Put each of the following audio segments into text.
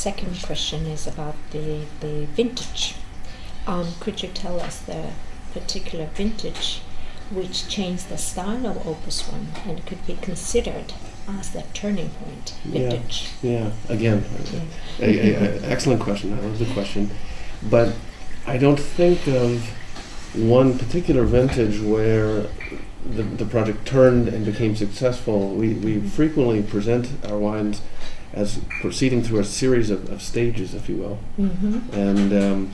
second question is about the vintage. Could you tell us the particular vintage which changed the style of Opus One and could be considered as the turning point vintage? Again, excellent question. I love the question. But I don't think of one particular vintage where the project turned and became successful. We frequently present our wines as proceeding through a series of stages, if you will. And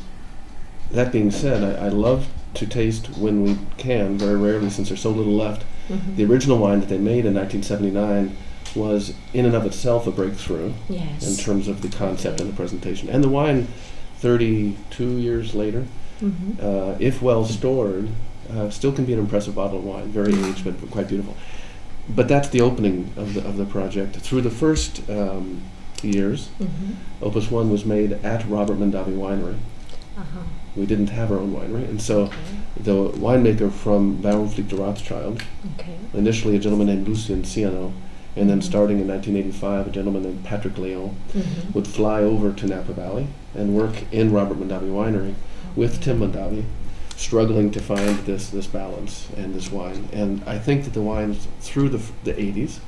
that being said, I love to taste when we can, very rarely since there's so little left. The original wine that they made in 1979 was in and of itself a breakthrough in terms of the concept and the presentation. And the wine 32 years later, if well stored, still can be an impressive bottle of wine, very aged but quite beautiful. But that's the opening of the project. Through the first years, Opus One was made at Robert Mondavi Winery. We didn't have our own winery, and so the winemaker from Baronfleet de Rothschild, initially a gentleman named Lucien Ciano, and then starting in 1985, a gentleman named Patrick Léon, would fly over to Napa Valley and work in Robert Mondavi Winery with Tim Mondavi, struggling to find this balance and this wine. And I think that the wines through the 80s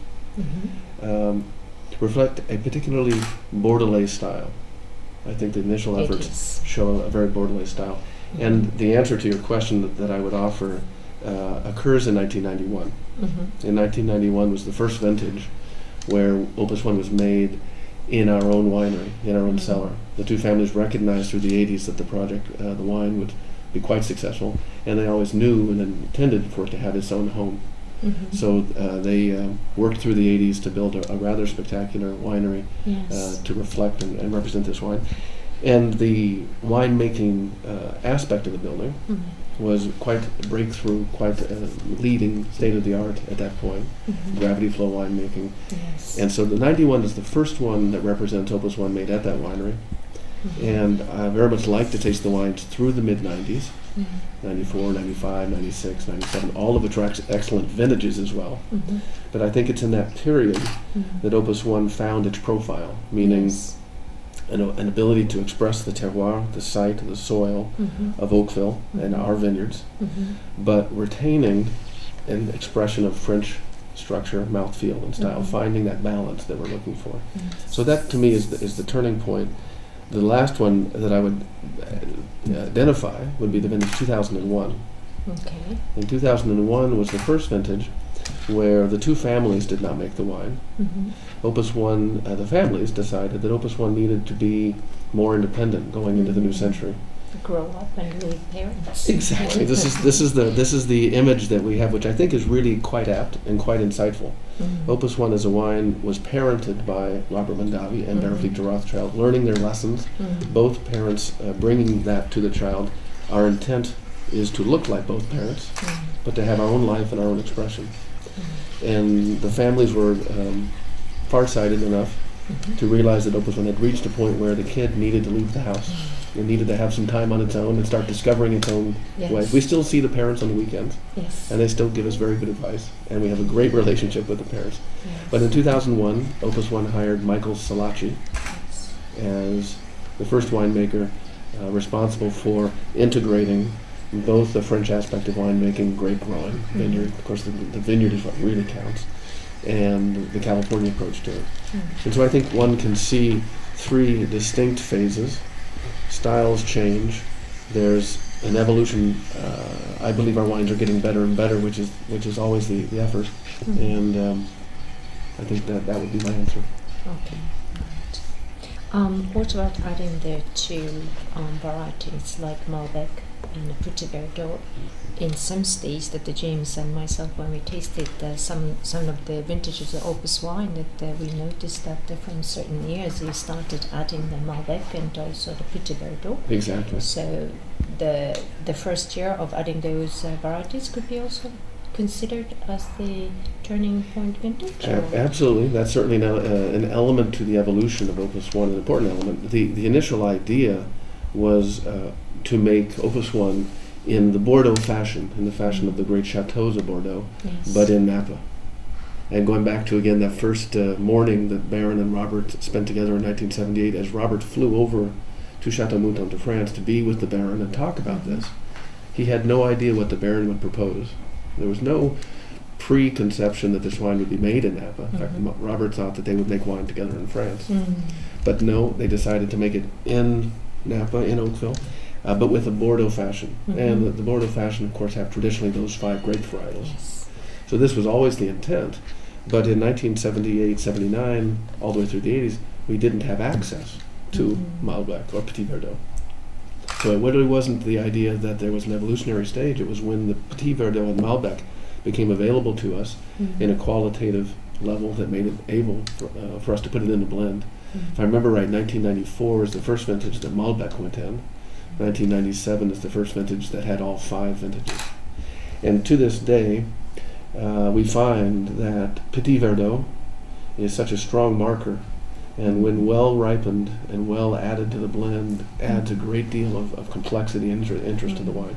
reflect a particularly Bordelais style. I think the initial efforts show a very Bordelais style. And the answer to your question that I would offer occurs in 1991. In 1991 was the first vintage where Opus One was made in our own winery, in our own cellar. The two families recognized through the 80s that the project, the wine, would be quite successful, and they always knew and intended for it to have its own home. So they worked through the 80s to build a rather spectacular winery to reflect and represent this wine. And the winemaking aspect of the building was quite breakthrough, quite leading, state-of-the-art at that point, gravity flow winemaking. And so the 91 is the first one that represents Opus One made at that winery. And I very much like to taste the wines through the mid-90s, 94, 95, 96, 97, all of which are excellent vintages as well. But I think it's in that period that Opus One found its profile, meaning an ability to express the terroir, the site, the soil of Oakville and our vineyards, but retaining an expression of French structure, mouthfeel, and style, finding that balance that we're looking for. So that to me is the turning point. The last one that I would identify would be the vintage 2001. And 2001 was the first vintage where the two families did not make the wine. Opus One, the families decided that Opus One needed to be more independent going into the new century. Grow up and leave parents. Exactly. This is the image that we have, which I think is really quite apt and quite insightful. Opus One as a wine was parented by Robert Mondavi and Baronfleet de Rothschild, learning their lessons. Both parents bringing that to the child. Our intent is to look like both parents, but to have our own life and our own expression. And the families were far-sighted enough to realize that Opus One had reached a point where the kid needed to leave the house. It needed to have some time on its own and start discovering its own way. We still see the parents on the weekends, and they still give us very good advice, and we have a great relationship with the parents. But in 2001, Opus One hired Michael Salacci as the first winemaker responsible for integrating both the French aspect of winemaking, grape growing, vineyard, of course the vineyard is what really counts, and the California approach to it. And so I think one can see three distinct phases. Styles change. There's an evolution. I believe our wines are getting better and better, which is always the effort. And I think that would be my answer. Okay. What about adding the two varieties like Malbec and Petit Verdot? In some states that the James and myself, when we tasted some of the vintages of Opus wine, that we noticed that from certain years you started adding the Malbec and also the Petit Verdot. Exactly. So the first year of adding those varieties could be also considered as the turning point vintage? Absolutely. That's certainly an element to the evolution of Opus One, an important element. The initial idea was to make Opus One in the Bordeaux fashion, in the fashion of the great chateaus of Bordeaux, but in Napa. And going back to, again, that first morning that Baron and Robert spent together in 1978, as Robert flew over to Chateau Mouton to France to be with the Baron and talk about this, he had no idea what the Baron would propose. There was no preconception that this wine would be made in Napa. In fact, Robert thought that they would make wine together in France. But no, they decided to make it in Napa, in Oakville, but with a Bordeaux fashion. And the Bordeaux fashion, of course, have traditionally those 5 grape varietals. Yes. So this was always the intent. But in 1978, 79, all the way through the 80s, we didn't have access to Malbec or Petit Verdot. So it really wasn't the idea that there was an evolutionary stage. It was when the Petit Verdot and Malbec became available to us in a qualitative level that made it able for us to put it in a blend. If I remember right, 1994 is the first vintage that Malbec went in. 1997 is the first vintage that had all 5 vintages. And to this day, we find that Petit Verdot is such a strong marker, and when well ripened and well added to the blend, adds a great deal of complexity and interest to the wine.